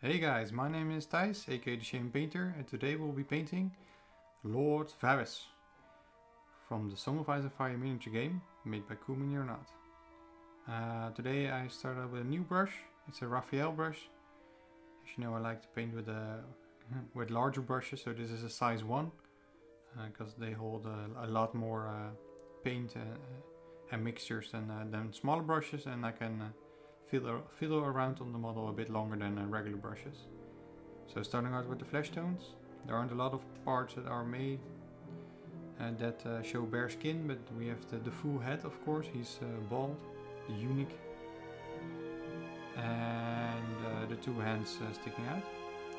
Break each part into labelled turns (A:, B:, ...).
A: Hey guys, my name is Thijs, a.k.a. the Shamanpainter, and today we'll be painting Lord Varys from the Song of Ice and Fire miniature game made by CoolMiniOrNot. Today I started with a new brush. It's a Raphael brush. As you know, I like to paint with larger brushes, so this is a size 1 because they hold a lot more paint and mixtures than smaller brushes, and I can fiddle around on the model a bit longer than regular brushes. So starting out with the flesh tones, there aren't a lot of parts that are made that show bare skin, but we have the full head, of course. He's bald, the unique, and the two hands sticking out.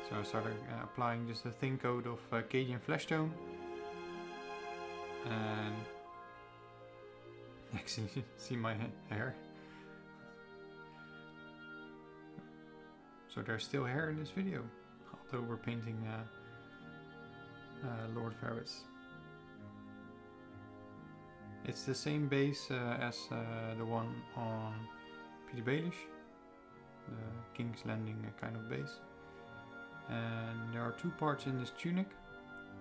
A: So I started applying just a thin coat of Cajun flesh tone, and actually you see my hair. So there's still hair in this video, although we're painting Lord Varys. It's the same base as the one on Peter Baelish, the King's Landing kind of base. And there are two parts in this tunic.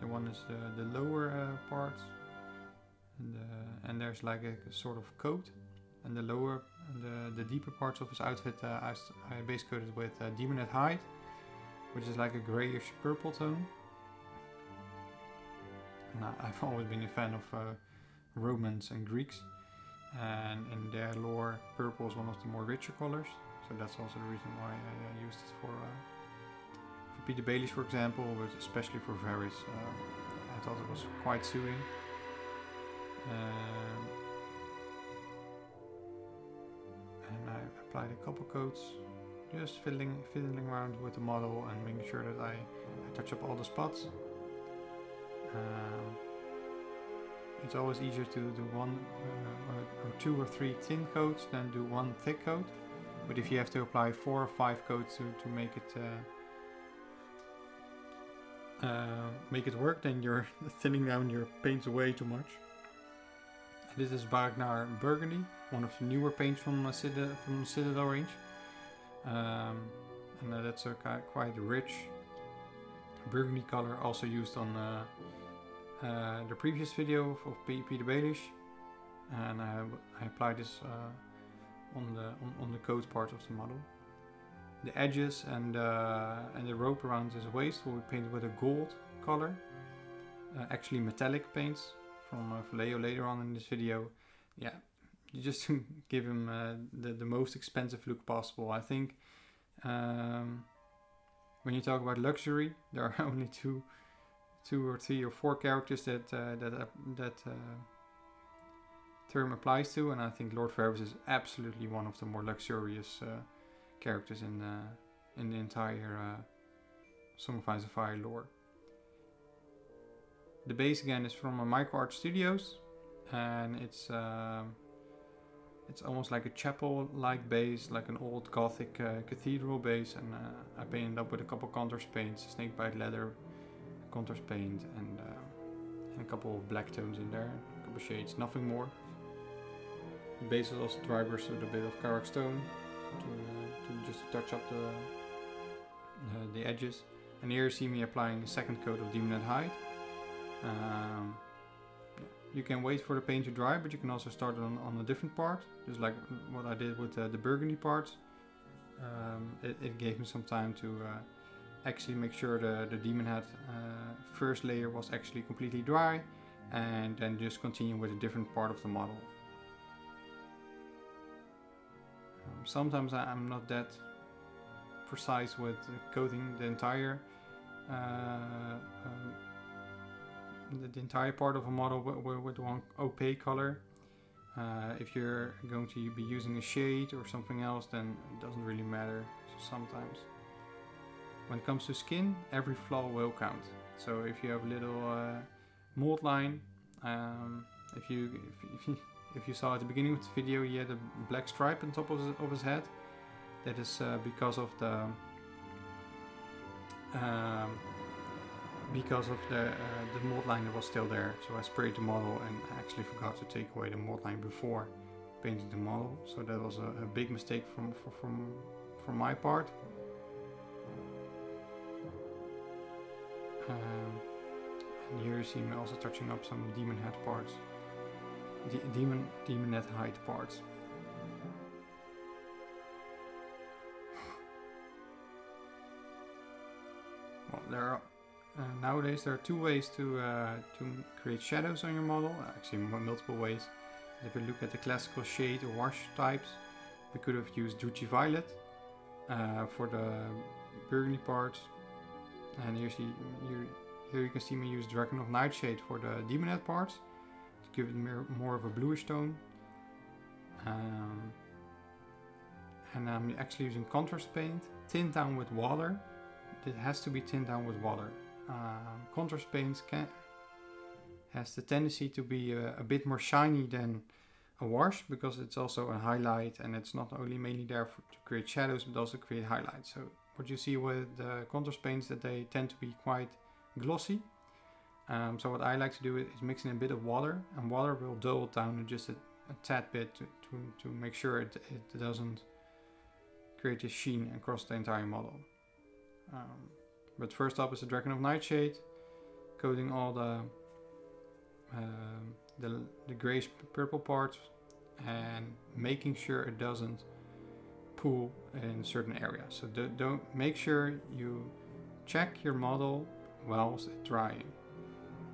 A: The one is the lower parts, and there's like a sort of coat. And the lower, the deeper parts of his outfit I base coated with Demonhead hide, which is like a grayish purple tone. And I've always been a fan of Romans and Greeks, and in their lore purple is one of the more richer colors, so that's also the reason why I used it for Peter Baelish, for example, but especially for Varys. I thought it was quite suiting. And I applied a couple coats, just fiddling around with the model and making sure that I touch up all the spots. It's always easier to do one or two or three thin coats than do one thick coat. But if you have to apply 4 or 5 coats to make it work, then you're thinning down your paints way too much. This is Ragnar Burgundy, one of the newer paints from Citadel range, and that's a quite rich burgundy color, also used on the previous video of Peter Baelish, and I applied this on the coat part of the model. The edges and the rope around his waist will be painted with a gold color, actually metallic paints from Vallejo later on in this video. Yeah, just to give him the most expensive look possible. I think when you talk about luxury, there are only two or 3 or 4 characters that term applies to, and I think Lord Varys is absolutely one of the more luxurious characters in the entire Song of Ice and Fire lore. The base again is from Micro Art Studios, and it's almost like a chapel-like base, like an old Gothic cathedral base, and I painted up with a couple contours paints, snakebite leather contours paint, and a couple of black tones in there, a couple shades, nothing more. The base is also dry brushed with a bit of Karak stone to just touch up the edges. And here you see me applying a second coat of Demonhead hide. You can wait for the paint to dry, but you can also start on a different part, just like what I did with the burgundy parts. It gave me some time to actually make sure the Demonhead first layer was actually completely dry, and then just continue with a different part of the model. Sometimes I'm not that precise with coating the entire part of a model with one opaque color. If you're going to be using a shade or something else, then it doesn't really matter. So sometimes when it comes to skin, every flaw will count. So if you have a little mold line, if you saw at the beginning of the video, he had a black stripe on top of his head. That is because of the mold line that was still there. So I sprayed the model and I actually forgot to take away the mold line before painting the model. So that was a big mistake from my part. And here you see me also touching up some demon head parts, demon head hide parts. Well, nowadays there are two ways to create shadows on your model. Actually, multiple ways. If you look at the classical shade or wash types, we could have used Druchii Violet for the burgundy parts, and here you can see me use Dragon of Nightshade for the demon head parts to give it more of a bluish tone. And I'm actually using contrast paint, tint down with water. It has to be tint down with water. Contrast paints has the tendency to be a bit more shiny than a wash, because it's also a highlight, and it's not only mainly there to create shadows but also create highlights. So what you see with the contrast paints, that they tend to be quite glossy. So what I like to do is mix in a bit of water, and water will dull it down just a tad bit to make sure it doesn't create a sheen across the entire model. But first up is the Dragon of Nightshade, coating all the grayish purple parts and making sure it doesn't pool in certain areas. So don't make sure you check your model whilst it's drying.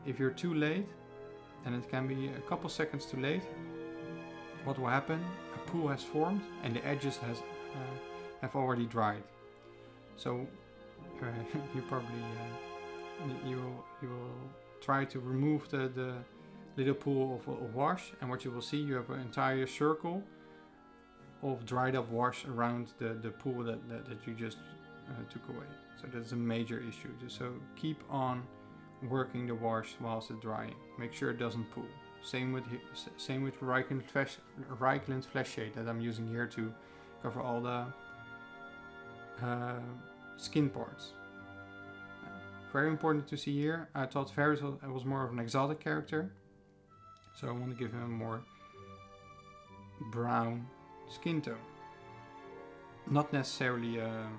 A: If you're too late, and it can be a couple seconds too late, what will happen? A pool has formed and the edges have already dried. So you probably you will try to remove the little pool of wash, and what you will see, you have an entire circle of dried up wash around the pool that you just took away. So that's a major issue. So keep on working the wash whilst it's drying. Make sure it doesn't pool. Same with Reikland Flesh Shade that I'm using here to cover all the skin parts. Very important to see here. I thought Varys was more of an exotic character, so I want to give him a more brown skin tone. Not necessarily an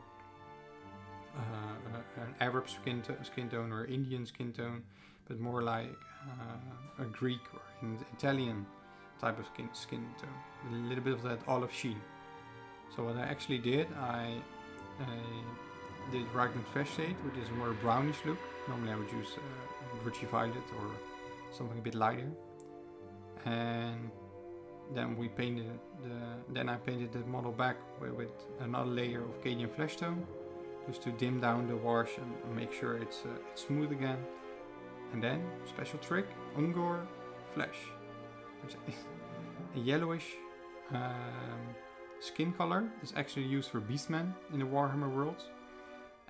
A: Arab skin tone or Indian skin tone, but more like a Greek or an Italian type of skin tone, with a little bit of that olive sheen. So what I actually did, I did Reikland Flesh Shade, which is a more brownish look. Normally I would use Druchii Violet or something a bit lighter. And then we painted I painted the model back with another layer of Cadian Flesh Tone, just to dim down the wash and make sure it's smooth again. And then, special trick, Ungor Flesh, which is a yellowish skin color. It's actually used for beastmen in the Warhammer worlds.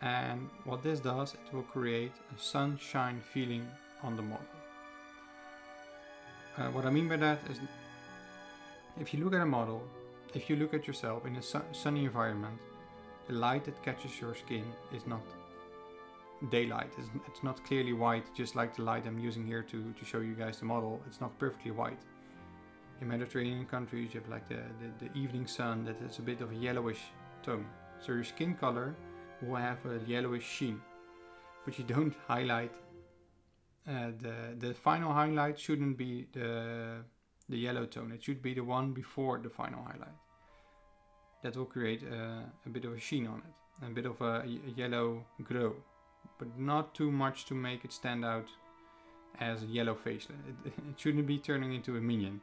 A: And what this does, it will create a sunshine feeling on the model. What I mean by that is, if you look at a model, if you look at yourself in a sunny environment, the light that catches your skin is not daylight. It's not clearly white, just like the light I'm using here to show you guys the model. It's not perfectly white. In Mediterranean countries, you have like the evening sun that is a bit of a yellowish tone. So your skin color will have a yellowish sheen, but you don't highlight. The final highlight shouldn't be the yellow tone. It should be the one before the final highlight. That will create a bit of a sheen on it, a bit of a yellow glow, but not too much to make it stand out as a yellow face. It shouldn't be turning into a minion.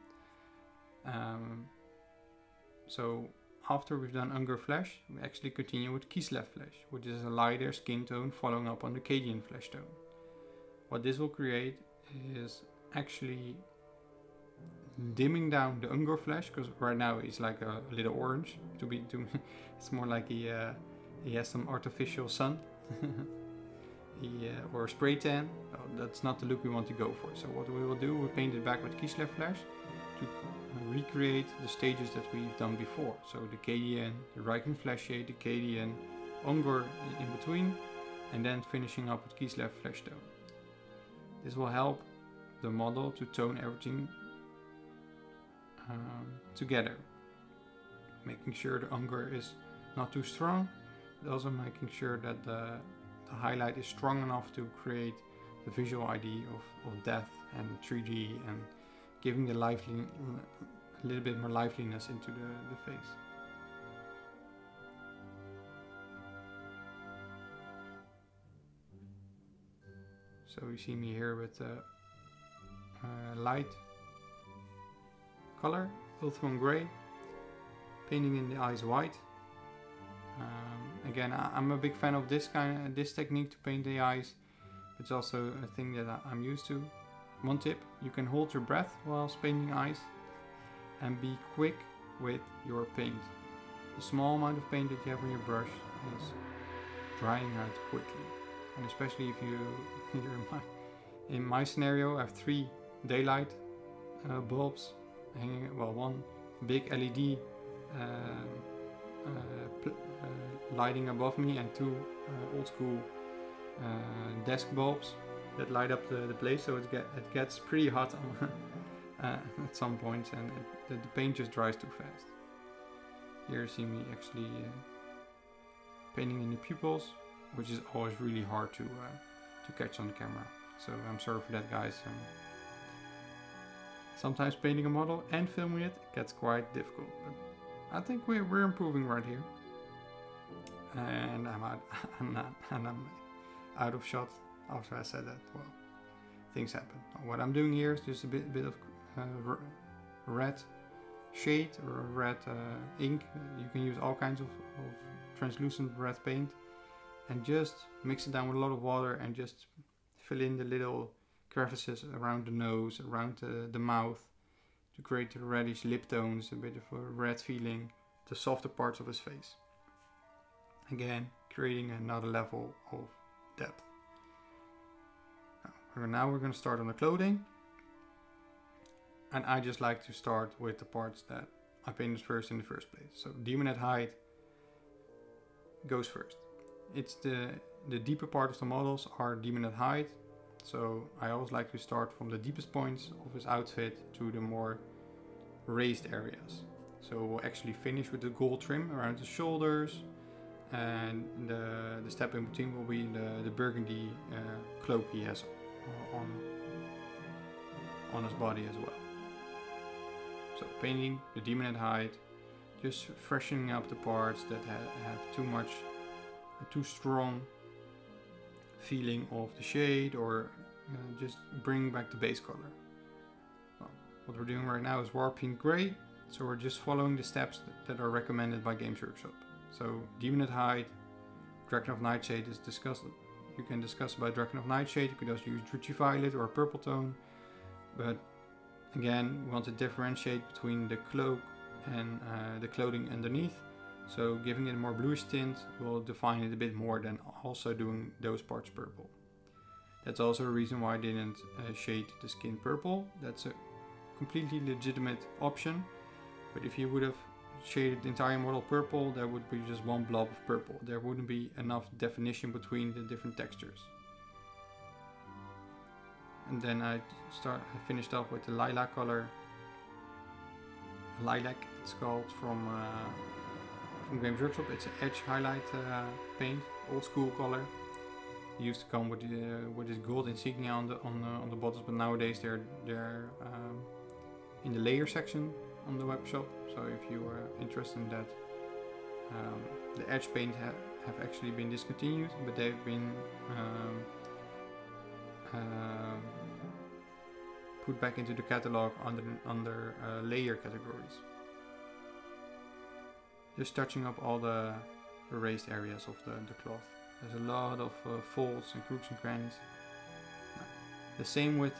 A: So after we've done Ungor Flesh, we actually continue with Kislev Flesh, which is a lighter skin tone following up on the Cadian Flesh tone. What this will create is actually dimming down the Ungor Flesh, because right now he's like a little orange. It's more like he has some artificial sun. Or spray tan. Oh, that's not the look we want to go for. So what we will do, we'll paint it back with Kislev Flesh to recreate the stages that we've done before. So the Cadian, the Reikland Flesh Shade, the Cadian, Ungor in between, and then finishing up with Kislev Flesh Tone. This will help the model to tone everything together, making sure the Ungor is not too strong, but also making sure that the the highlight is strong enough to create the visual idea of death and 3D and giving the a little bit more liveliness into the face. So you see me here with light color, ultron gray, painting in the eyes white. Again, I'm a big fan of this technique to paint the eyes. It's also a thing that I'm used to. One tip: you can hold your breath whilst painting eyes, and be quick with your paint. The small amount of paint that you have on your brush is drying out quickly, and especially if you're in my scenario, I have 3 daylight bulbs hanging. Well, one big LED lighting above me, and 2 old school desk bulbs that light up the place, so it gets pretty hot at some points, and the paint just dries too fast. Here you see me actually painting in the pupils, which is always really hard to catch on the camera. So I'm sorry for that, guys. Sometimes painting a model and filming it gets quite difficult, but I think we're improving right here. And I'm out of shot after I said that. Well, things happen. What I'm doing here is just a bit of red shade or red ink. You can use all kinds of translucent red paint, and just mix it down with a lot of water and just fill in the little crevices around the nose, around the mouth, to create the reddish lip tones, a bit of a red feeling, the softer parts of his face. Again, creating another level of depth. Now we're going to start on the clothing, and I just like to start with the parts that I painted first in the first place. So demon head height goes first. It's the deeper part of the models are demon head height, so I always like to start from the deepest points of his outfit to the more raised areas. So we'll actually finish with the gold trim around the shoulders, and the step in between will be the burgundy cloak he has on his body as well. So painting the demon head height, just freshening up the parts that have too strong feeling of the shade, or just bring back the base color. Well, what we're doing right now is war paint gray, so we're just following the steps that are recommended by Games Workshop. So demon head height, Dragon of Nightshade is discussed. You can discuss about Dragon of Nightshade. You could also use Druchii Violet or a purple tone, but again, we want to differentiate between the cloak and the clothing underneath. So giving it a more bluish tint will define it a bit more than also doing those parts purple. That's also a reason why I didn't shade the skin purple. That's a completely legitimate option. But if you would have shaded the entire model purple, there would be just one blob of purple. There wouldn't be enough definition between the different textures. And then I finished up with the lilac color. Lilac, it's called, from Games Workshop. It's an edge highlight paint, old school color. It used to come with this gold insignia on the bottles, but nowadays they're in the layer section on the web shop. So if you are interested in that, the edge paint have actually been discontinued, but they've been put back into the catalog under layer categories. Just touching up all the raised areas of the cloth. There's a lot of folds and crooks and crannies. The same with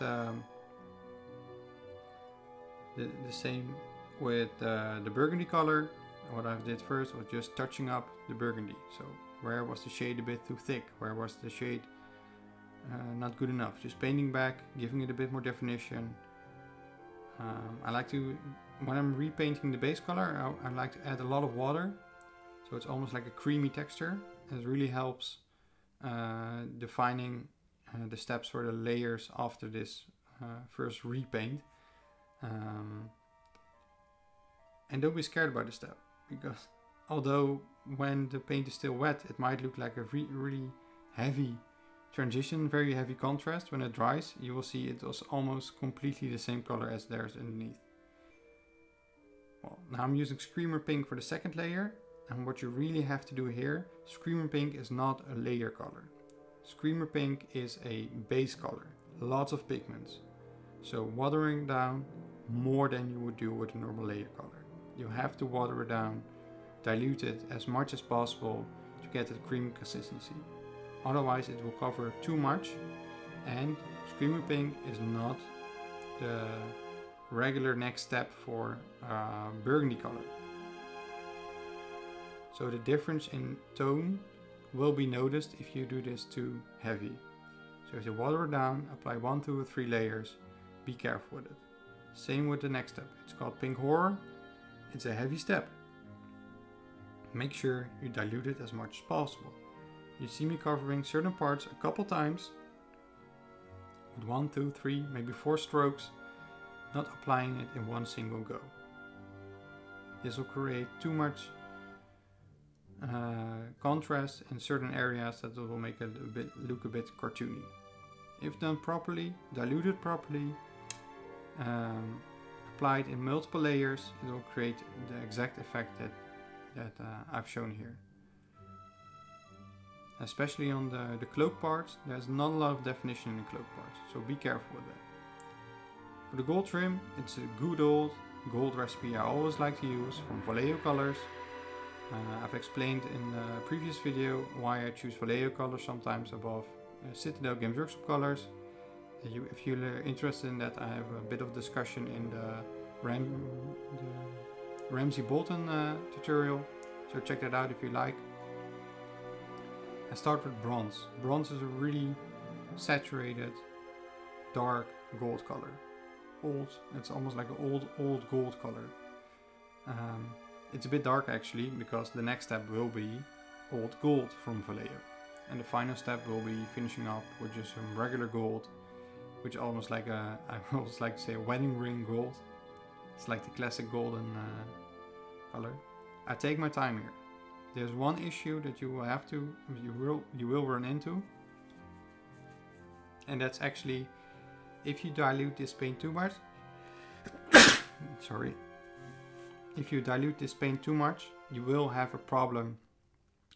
A: the burgundy color. What I did first was just touching up the burgundy. So where was the shade a bit too thick? Where was the shade not good enough? Just painting back, giving it a bit more definition. I like to, when I'm repainting the base color, I like to add a lot of water. So it's almost like a creamy texture. It really helps defining the steps for the layers after this first repaint. And don't be scared about the step, because although when the paint is still wet, it might look like a really heavy transition, very heavy contrast. When it dries, you will see it was almost completely the same color as there's underneath. Well, now I'm using Screamer Pink for the second layer, and what you really have to do here, Screamer Pink is not a layer color. Screamer Pink is a base color, lots of pigments. So watering down more than you would do with a normal layer color. You have to water it down, dilute it as much as possible to get that creamy consistency. Otherwise it will cover too much, and Screamer Pink is not the regular next step for burgundy color. So the difference in tone will be noticed if you do this too heavy. So if you water it down, apply 1, 2 or 3 layers, be careful with it. Same with the next step. It's called Pink Horror. It's a heavy step. Make sure you dilute it as much as possible. You see me covering certain parts a couple times with 1, 2, 3, maybe 4 strokes, not applying it in one single go. This will create too much contrast in certain areas that will make it look a bit cartoony. If done properly, diluted properly, applied in multiple layers, it will create the exact effect that I've shown here. Especially on the cloak parts, there's not a lot of definition in the cloak parts, so be careful with that. For the gold trim, it's a good old gold recipe I always like to use from Vallejo colors. I've explained in the previous video why I choose Vallejo colors sometimes above Citadel Games Workshop colors. If you're interested in that, I have a bit of discussion in the Ramsey Bolton tutorial, so check that out if you like. I start with bronze. Bronze is a really saturated, dark gold color. It's almost like an old gold color. It's a bit dark actually, because the next step will be old gold from Vallejo. And the final step will be finishing up with just some regular gold, which almost like I almost like to say a wedding ring gold. It's like the classic golden color. I take my time here. There's one issue that you will run into, and that's actually if you dilute this paint too much. Sorry. If you dilute this paint too much, you will have a problem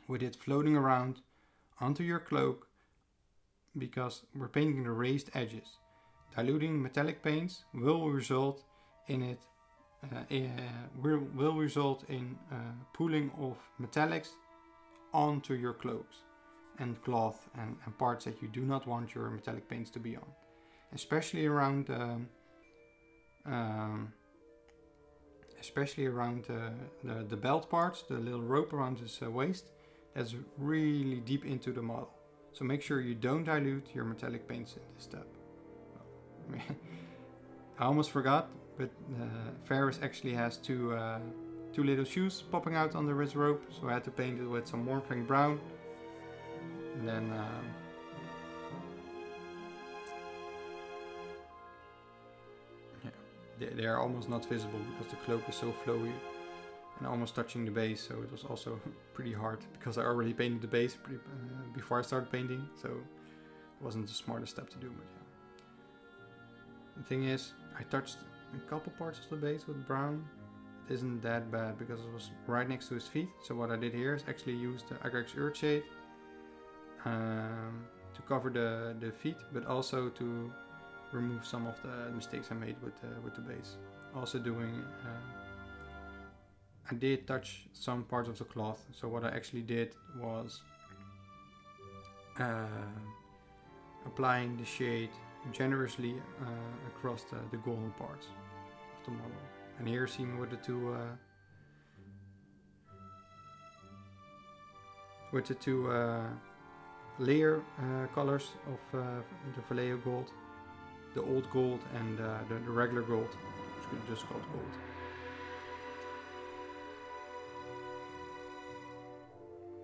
A: with it floating around onto your cloak, because we're painting the raised edges. Diluting metallic paints will result in it will result in pooling of metallics onto your cloaks and cloth and parts that you do not want your metallic paints to be on, especially around the belt parts, the little rope around his waist. That's really deep into the model, so make sure you don't dilute your metallic paints in this step. I almost forgot, but Ferris actually has two little shoes popping out on the wrist rope, so I had to paint it with some Morphing brown, and then they are almost not visible because the cloak is so flowy and almost touching the base, so it was also pretty hard because I already painted the base before I started painting, so it wasn't the smartest step to do. But yeah. The thing is, I touched a couple parts of the base with brown. It isn't that bad because it was right next to his feet, so what I did here is actually use the a.k.a. Earthshade to cover the feet, but also to remove some of the mistakes I made with the base. Also doing, I did touch some parts of the cloth, so what I actually did was applying the shade generously across the golden parts of the model. And here see me with the two layer colors of the Vallejo gold, the old gold and the regular gold, which is just called gold.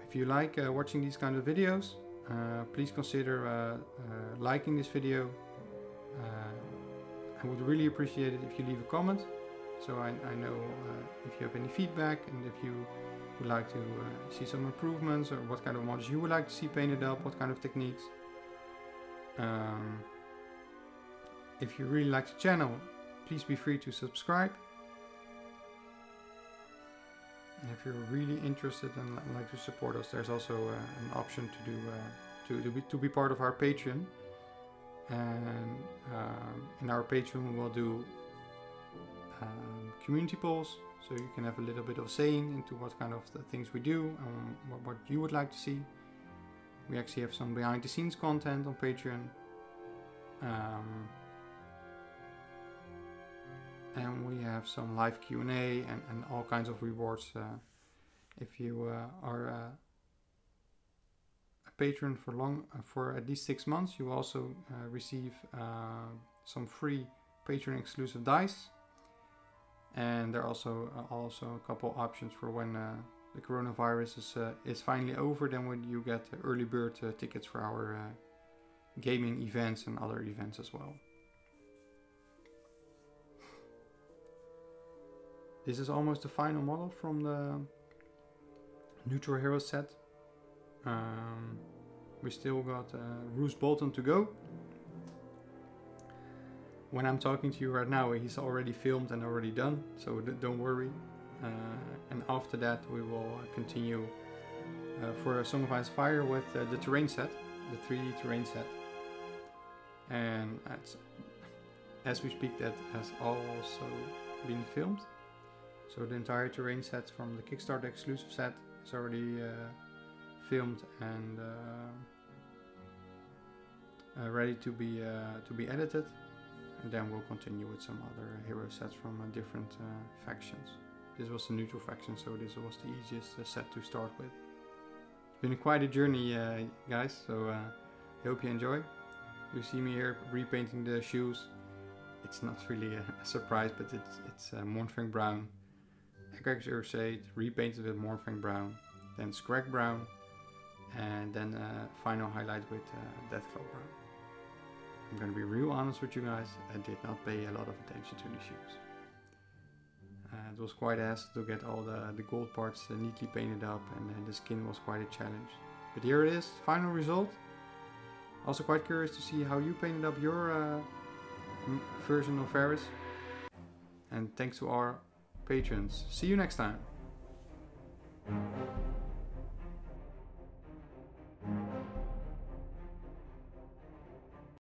A: If you like watching these kind of videos, please consider liking this video. I would really appreciate it if you leave a comment, so I know if you have any feedback and if you would like to see some improvements, or what kind of models you would like to see painted up, what kind of techniques. If you really like the channel, please be free to subscribe. And if you're really interested and like to support us, there's also an option to do to be part of our Patreon. And in our Patreon we will do community polls, so you can have a little bit of saying into what kind of the things we do and what you would like to see. We actually have some behind the scenes content on Patreon. And we have some live Q&A and all kinds of rewards. If you are a patron for at least 6 months, you will also receive some free Patreon exclusive dice. And there are also a couple options for when the coronavirus is finally over. Then when you get early bird tickets for our gaming events and other events as well. This is almost the final model from the Neutral Hero set. We still got Roose Bolton to go. When I'm talking to you right now, he's already filmed and already done, so don't worry. And after that we will continue for Song of Ice and Fire with the terrain set, the 3D terrain set. And as we speak, that has also been filmed. So the entire terrain set from the Kickstarter exclusive set is already filmed and ready to be edited. And then we'll continue with some other hero sets from different factions. This was the neutral faction, so this was the easiest set to start with. It's been quite a journey, guys, so I hope you enjoy. You see me here repainting the shoes. It's not really a surprise, but it's Mournfang Brown, Equex Urshade, repainted with Mournfang Brown, then Scrag Brown, and then final highlight with Deathclaw Brown. I'm gonna be real honest with you guys, I did not pay a lot of attention to the shoes. It was quite a hassle to get all the gold parts neatly painted up, and the skin was quite a challenge. But here it is, final result. Also quite curious to see how you painted up your version of Varys. And thanks to our patrons. See you next time.